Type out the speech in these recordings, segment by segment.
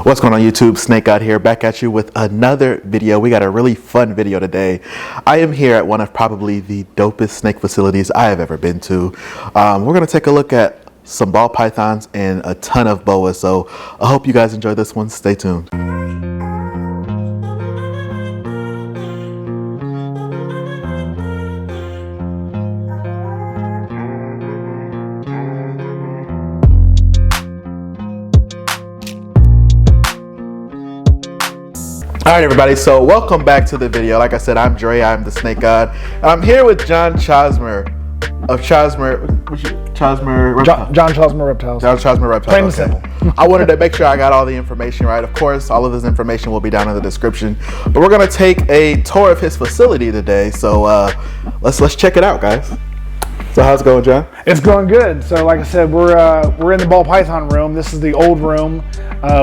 What's going on YouTube? Snake out here, back at you with another video. We got a really fun video today. I am here at one of probably the dopest snake facilities I have ever been to. We're going to take a look at some ball pythons and a ton of boas. So I hope you guys enjoy this one. Stay tuned. Alright everybody, so welcome back to the video. Like I said, I'm Dre, I'm the Snake God. And I'm here with John Chausmers of John Chausmers Reptiles. John Chausmers Reptiles. Plain and simple. I wanted to make sure I got all the information right. Of course, all of this information will be down in the description. But we're gonna take a tour of his facility today. So let's check it out, guys. So how's it going, John? It's going good. So like I said, we're in the ball python room. This is the old room.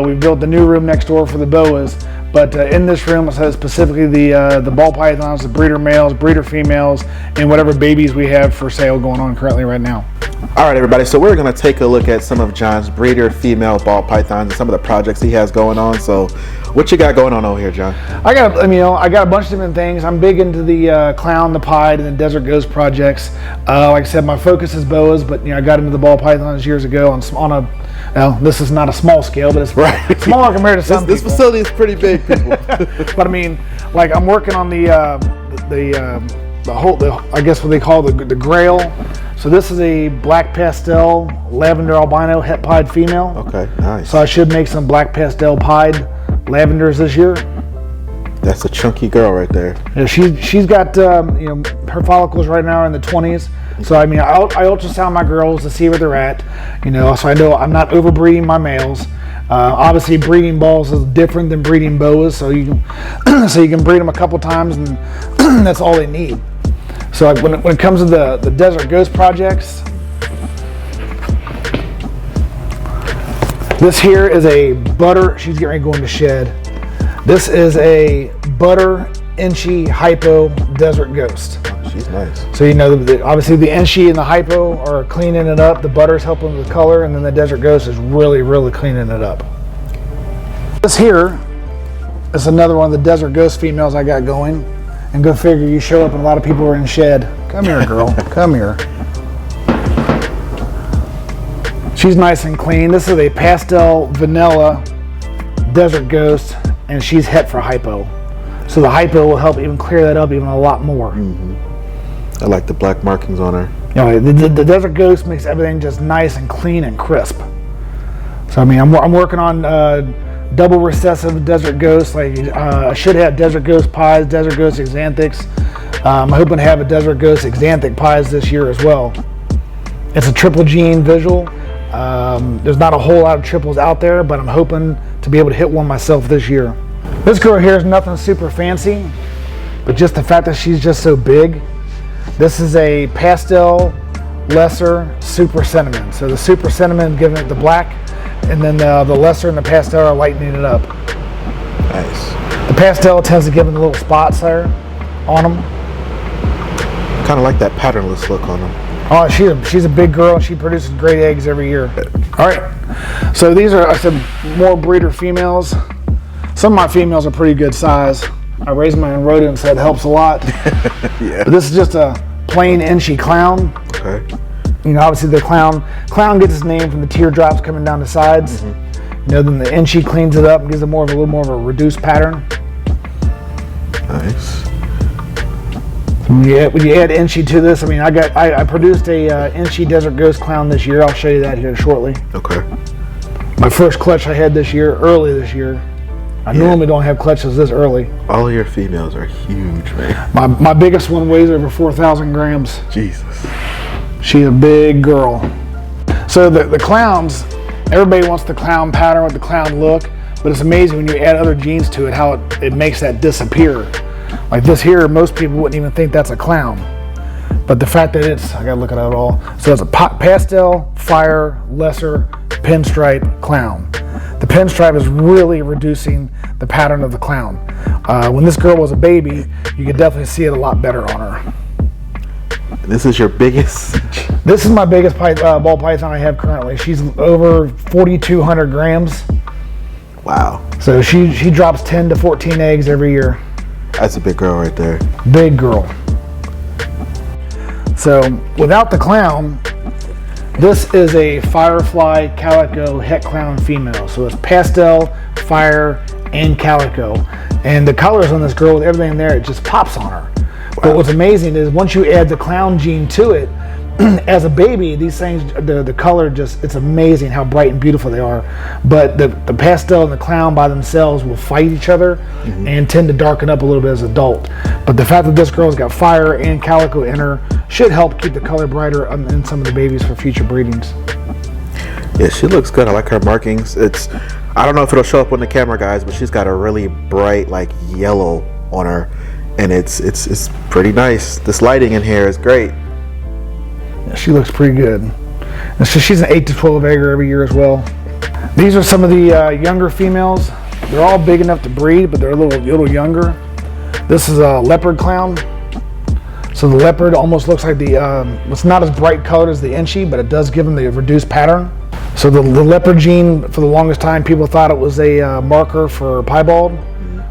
We built the new room next door for the boas. But in this room, it says specifically the ball pythons, the breeder males, breeder females, and whatever babies we have for sale going on currently right now. All right, everybody. So we're going to take a look at some of John's breeder female ball pythons and some of the projects he has going on. So what you got going on over here, John? I got a bunch of different things. I'm big into the clown, the pied, and the desert ghost projects. Like I said, my focus is boas, but I got into the ball pythons years ago on a. Well, this is not a small scale, but it's right. Smaller compared to some this facility is pretty big, people. But I mean, like I'm working on the whole, I guess what they call the grail. So this is a black pastel lavender albino het pied female. Okay, nice. So I should make some black pastel pied lavenders this year. That's a chunky girl right there. Yeah, she's got her follicles right now are in the 20s. So I mean, I ultrasound my girls to see where they're at. So I know I'm not overbreeding my males. Obviously, breeding balls is different than breeding boas. So you can breed them a couple times, and that's all they need. So like when it comes to the desert ghost projects, this here is a butter. She's getting ready to go into shed. This is a butter inchy hypo desert ghost. She's nice. So obviously the inchy and the hypo are cleaning it up. The butter's helping with the color, and then the desert ghost is really, really cleaning it up. This here is another one of the desert ghost females I got going. And go figure, you show up and a lot of people are in shed. Come here, girl. Come here. She's nice and clean. This is a pastel vanilla desert ghost, and she's het for hypo. So the hypo will help even clear that up even a lot more. Mm-hmm. I like the black markings on her. The desert ghost makes everything just nice and clean and crisp. So I mean, I'm working on double recessive desert ghosts. I should have desert ghost pies, desert ghost xanthics. I'm hoping to have a desert ghost xanthic pies this year as well. It's a triple gene visual. There's not a whole lot of triples out there, but I'm hoping to be able to hit one myself this year. This girl here is nothing super fancy, but just the fact that she's just so big. This is a pastel lesser super cinnamon. So the super cinnamon giving it the black, and then the lesser and the pastel are lightening it up. Nice. The pastel tends to give them little spots there on them. Kind of like that patternless look on them. Oh, she's a big girl. She produces great eggs every year. All right. So these are, I said, more breeder females. Some of my females are pretty good size. I raised my own rodent, so that helps a lot. Yeah. But this is just a plain inchy clown. Okay. Obviously the clown gets its name from the teardrops coming down the sides. Mm-hmm. Then the inchy cleans it up and gives it a little more of a reduced pattern. Nice. When you add inchy to this, I produced a inchy desert ghost clown this year. I'll show you that here shortly. Okay. My first clutch I had early this year. I normally don't have clutches this early. All of your females are huge, man. My biggest one weighs over 4,000 grams. Jesus. She's a big girl. So the clowns, everybody wants the clown pattern with the clown look, but it's amazing when you add other genes to it, how it makes that disappear. Like this here, most people wouldn't even think that's a clown. But the fact that I gotta look at it all. So it's a pastel, fire, lesser, pinstripe clown. The pinstripe is really reducing the pattern of the clown. When this girl was a baby, you could definitely see it a lot better on her. This is your biggest? This is my biggest ball python I have currently. She's over 4,200 grams. Wow. So she drops 10 to 14 eggs every year. That's a big girl right there. Big girl. So without the clown, this is a Firefly Calico Het Clown female. So it's pastel, fire, and calico. And the colors on this girl with everything in there, it just pops on her. Wow. But what's amazing is once you add the clown gene to it, as a baby, these things, the color just, it's amazing how bright and beautiful they are. But the pastel and the clown by themselves will fight each other and tend to darken up a little bit as an adult. But the fact that this girl's got fire and calico in her should help keep the color brighter in some of the babies for future breedings. Yeah, she looks good. I like her markings. I don't know if it'll show up on the camera, guys, but she's got a really bright, like, yellow on her, and it's pretty nice. This lighting in here is great. Yeah, she looks pretty good. And so she's an 8 to 12 egger every year as well. These are some of the younger females. They're all big enough to breed, but they're a little younger. This is a leopard clown. So the leopard almost looks like it's not as bright colored as the Inchi, but it does give them the reduced pattern. So the leopard gene, for the longest time, people thought it was a marker for piebald.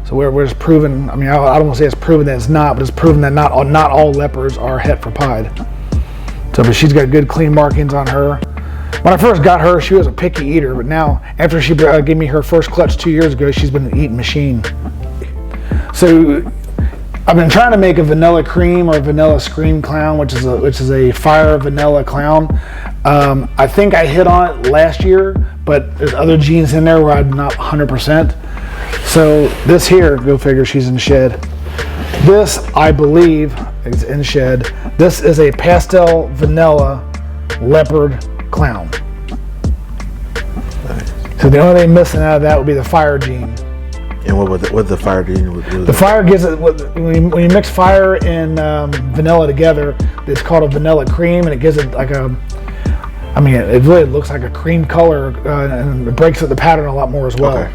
So we're just proving, I mean, I don't want to say it's proven that it's not, but it's proven that not all leopards are het for pied. So, but she's got good clean markings on her. When I first got her, she was a picky eater, but now, after she gave me her first clutch 2 years ago, she's been an eating machine. So I've been trying to make a vanilla cream or vanilla scream clown, which is a fire vanilla clown. I think I hit on it last year, but there's other genes in there where I'm not 100%. So this here, go figure, she's in shed. This, I believe, is in shed. This is a pastel vanilla leopard clown. Nice. So the only thing missing out of that would be the fire gene. And what the fire gene? The fire gives it, when you mix fire and vanilla together, it's called a vanilla cream, and it gives it like I mean, it really looks like a cream color, and it breaks up the pattern a lot more as well. Okay.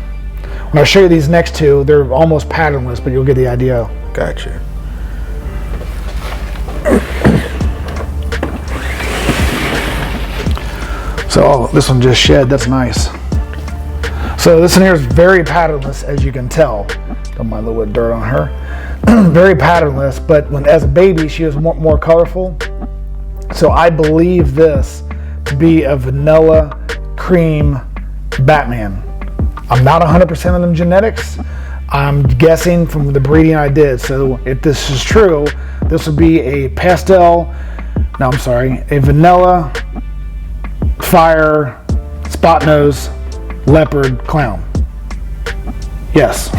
When I show you these next two, they're almost patternless, but you'll get the idea. Gotcha. So this one just shed, that's nice. So this one here is very patternless, as you can tell. Don't mind a little bit of dirt on her. Very patternless, but as a baby, she was more colorful. So I believe this to be a vanilla cream Batman. I'm not 100% on them genetics. I'm guessing from the breeding I did. So if this is true, this would be a a vanilla fire spot nose leopard clown. Yes.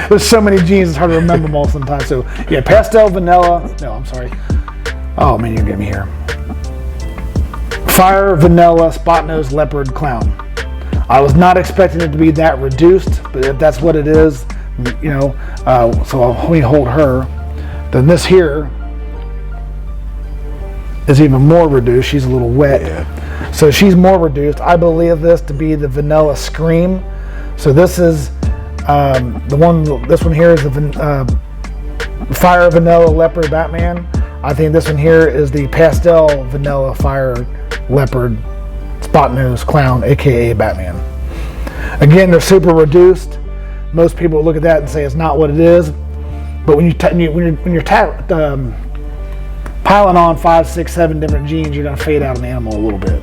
There's so many genes, it's hard to remember them all sometimes. So yeah, pastel vanilla. No, I'm sorry. Oh man, you get me here. Fire vanilla spot nose leopard clown. I was not expecting it to be that reduced, but if that's what it is, you know, so let me hold her. Then this here is even more reduced. She's a little wet. Yeah. So she's more reduced. I believe this to be the vanilla scream. So this is this one here is the fire vanilla leopard Batman. I think this one here is the pastel vanilla fire leopard spot nose clown, aka Batman. Again, they're super reduced. Most people look at that and say it's not what it is. But when you're piling on 5, 6, 7 different genes, you're gonna fade out an animal a little bit.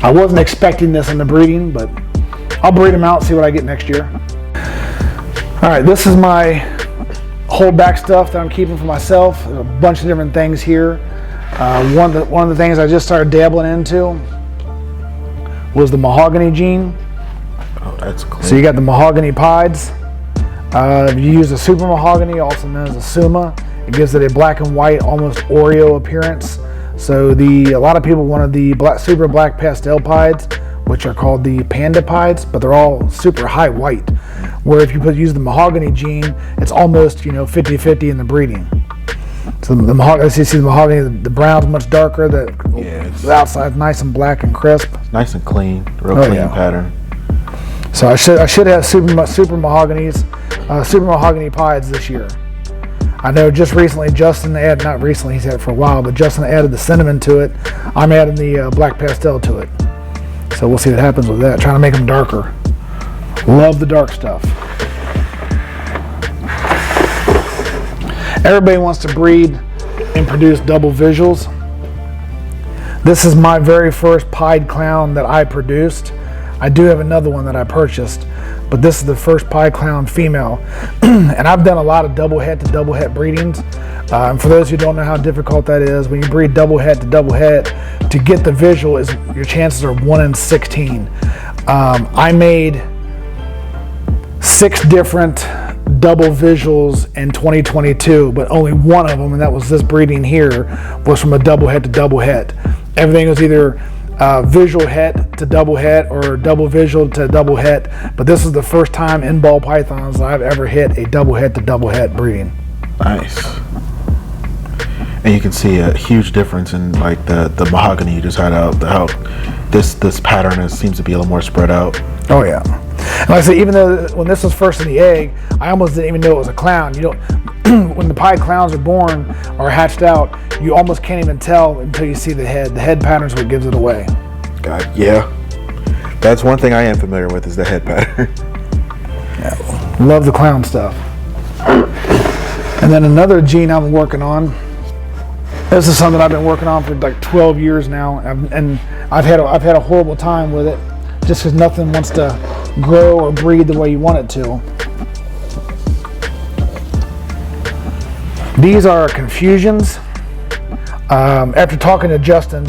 I wasn't expecting this in the breeding, but I'll breed them out and see what I get next year. All right, this is my holdback stuff that I'm keeping for myself. There's a bunch of different things here. One of the things I just started dabbling into was the mahogany gene. Oh, that's cool. So you got the mahogany pieds. You use the super mahogany, also known as a suma. It gives it a black and white, almost Oreo appearance. So a lot of people wanted the super black pastel pieds, which are called the pandapieds, but they're all super high white. Where if you use the mahogany gene, it's almost 50-50 in the breeding. So the mahogany, as you see the mahogany, the brown's much darker. The outside's nice and black and crisp. It's nice and clean, real clean pattern. So I should have super mahoganies, super mahogany pieds this year. I know just recently Justin added, not recently, he's had it for a while, but Justin added the cinnamon to it. I'm adding the black pastel to it. So we'll see what happens with that, trying to make them darker. Love the dark stuff. Everybody wants to breed and produce double visuals. This is my very first pied clown that I produced. I do have another one that I purchased, but this is the first pied clown female. And I've done a lot of double het to double het breedings. And for those who don't know how difficult that is, when you breed double het to double het, to get the visual, your chances are 1 in 16. I made 6 different double visuals in 2022, but only one of them, and that was this breeding here, was from a double het to double het. Everything was either visual het to double het or double visual to double het, but this is the first time in ball pythons that I've ever hit a double het to double het breeding. Nice. And you can see a huge difference in like the mahogany you just had out. How this pattern seems to be a little more spread out. Oh yeah. And like I say, even though when this was first in the egg, I almost didn't even know it was a clown. You don't. When the pied clowns are born or hatched out, you almost can't even tell until you see the head. The head pattern is what gives it away. God, yeah. That's one thing I am familiar with, is the head pattern. Yeah, love the clown stuff. And then another gene I'm working on. This is something I've been working on for like 12 years now, and I've had a horrible time with it, just because nothing wants to grow or breed the way you want it to. These are confusions. After talking to Justin,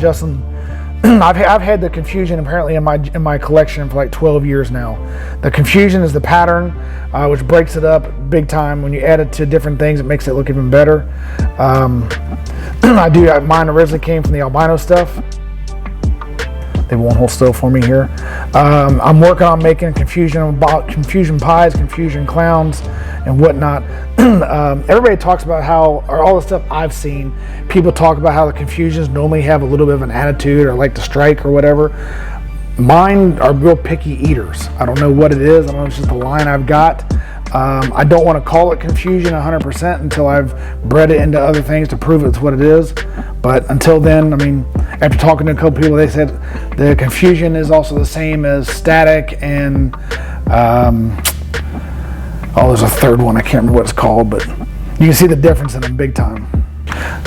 I've had the confusion apparently in my collection for like 12 years now. The confusion is the pattern, which breaks it up big time. When you add it to different things, it makes it look even better. Mine originally came from the albino stuff. They won't hold still for me here. I'm working on making confusion pies, confusion clowns, and whatnot. Everybody talks about how, or all the stuff I've seen, people talk about how the confusions normally have a little bit of an attitude or like to strike or whatever. Mine are real picky eaters. I don't know what it is. I don't know if it's just the line I've got. I don't want to call it confusion 100% until I've bred it into other things to prove it's what it is. But until then, I mean, after talking to a couple people, they said the confusion is also the same as static and there's a third one. I can't remember what it's called, but you can see the difference in them big time.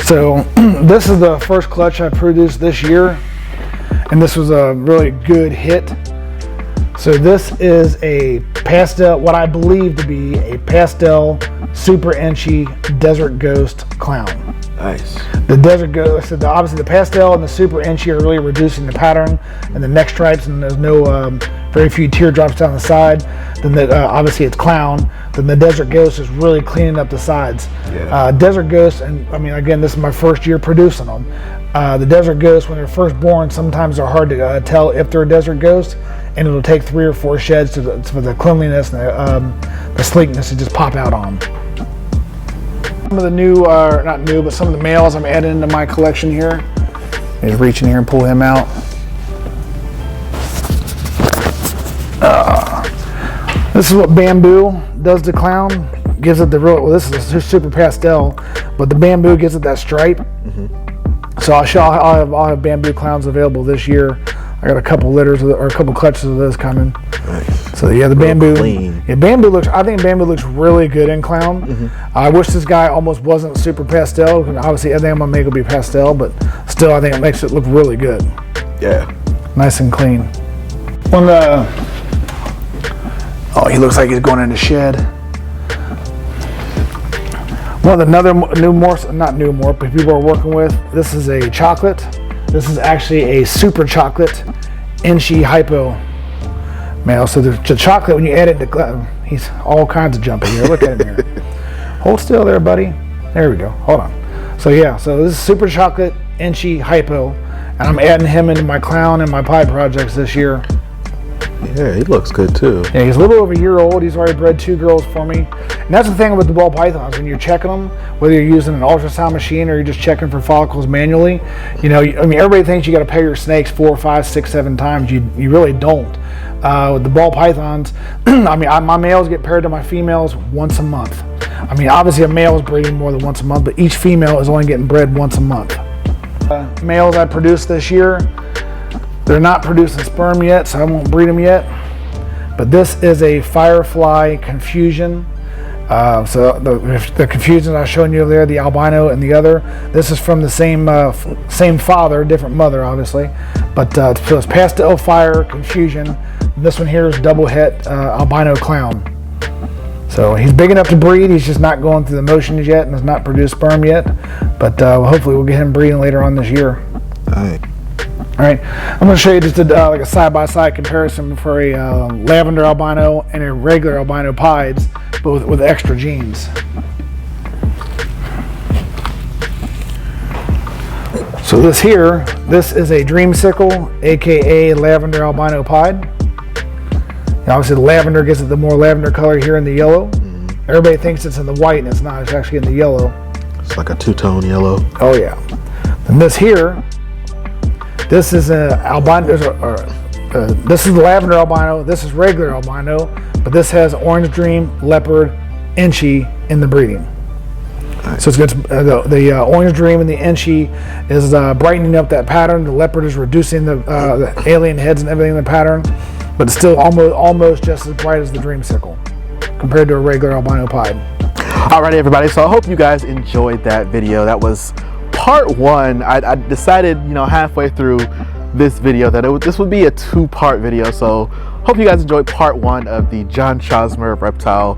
So this is the first clutch I produced this year, and this was a really good hit. So this is a pastel, what I believe to be a pastel super inchy desert ghost clown. Nice. The desert ghost, so obviously the pastel and the super inchy are really reducing the pattern and the neck stripes, and there's no very few teardrops down the side. Then obviously it's clown. Then the desert ghost is really cleaning up the sides. Yeah. Desert ghosts, and I mean again, this is my first year producing them. The desert ghosts, when they're first born, sometimes they're hard to tell if they're a desert ghost, and it'll take 3 or 4 sheds for the cleanliness and the sleekness to just pop out on. Some of the new, not new, but some of the males I'm adding into my collection here. Just reach in here and pull him out. This is what bamboo does to clown. Gives it the real, well, this is a super pastel, but the bamboo gives it that stripe. Mm-hmm. So I'll have bamboo clowns available this year. I got a couple litters or a couple clutches of those coming. Nice. So yeah, the bamboo. Clean. Yeah, I think bamboo looks really good in clown. Mm-hmm. I wish this guy almost wasn't super pastel. Obviously, everything I'm gonna make will be pastel, but still, I think it makes it look really good. Yeah. Nice and clean. He looks like he's going in the shed. Another new morphs, not new morph, but people are working with. This is a chocolate. This is actually a super chocolate inchy hypo male. So the chocolate, when you add it to, he's all kinds of jumping here. Look at him here. Hold still there, buddy. There we go. Hold on. So yeah, so this is super chocolate inchy hypo, and I'm adding him into my clown and my pie projects this year. Yeah, he looks good too. Yeah, he's a little over a year old. He's already bred 2 girls for me. And that's the thing with the ball pythons. When you're checking them, whether you're using an ultrasound machine or you're just checking for follicles manually, I mean, everybody thinks you got to pay your snakes 4, 5, 6, 7 times. You really don't. With the ball pythons, I mean, my males get paired to my females once a month. I mean, obviously a male is breeding more than once a month, but each female is only getting bred once a month. Males I produced this year, they're not producing sperm yet, so I won't breed them yet. but this is a Firefly Confusion. So the confusions I was showing you there, the albino and the other, this is from the same father, different mother obviously, but so it's Pastel Fire Confusion. This one here is double het albino clown. So he's big enough to breed, he's just not going through the motions yet and has not produced sperm yet, but hopefully we'll get him breeding later on this year. All right, I'm going to show you just like a side-by-side comparison for a lavender albino and a regular albino pieds, but with extra genes. So this is a Dreamsicle, aka lavender albino pied. Obviously the lavender gives it the more lavender color here in the yellow. Everybody thinks it's in the white and it's not, it's actually in the yellow. It's like a two-tone yellow. Oh yeah. And this here, this is a albino. This is the lavender albino. This is regular albino, but this has Orange Dream, Leopard, Inchy in the breeding. Nice. So it's good. The Orange Dream and the Inchy is brightening up that pattern. The Leopard is reducing the alien heads and everything in the pattern, but it's still almost just as bright as the Dreamsicle compared to a regular albino pied. Alrighty, everybody. So I hope you guys enjoyed that video. That was part one. I decided, halfway through this video that this would be a two-part video. So hope you guys enjoyed part one of the John Chausmers reptile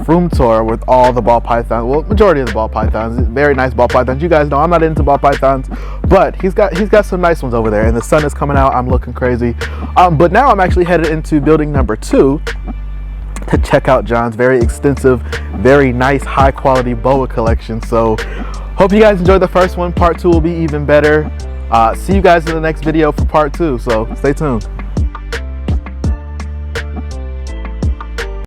room tour with all the ball pythons. Well, majority of the ball pythons. Very nice ball pythons. You guys know I'm not into ball pythons, but he's got some nice ones over there. And the sun is coming out. I'm looking crazy. But now I'm actually headed into building number 2 to check out John's very extensive, very nice, high-quality boa collection. So hope you guys enjoyed the first one. Part 2 will be even better. See you guys in the next video for part 2, so stay tuned.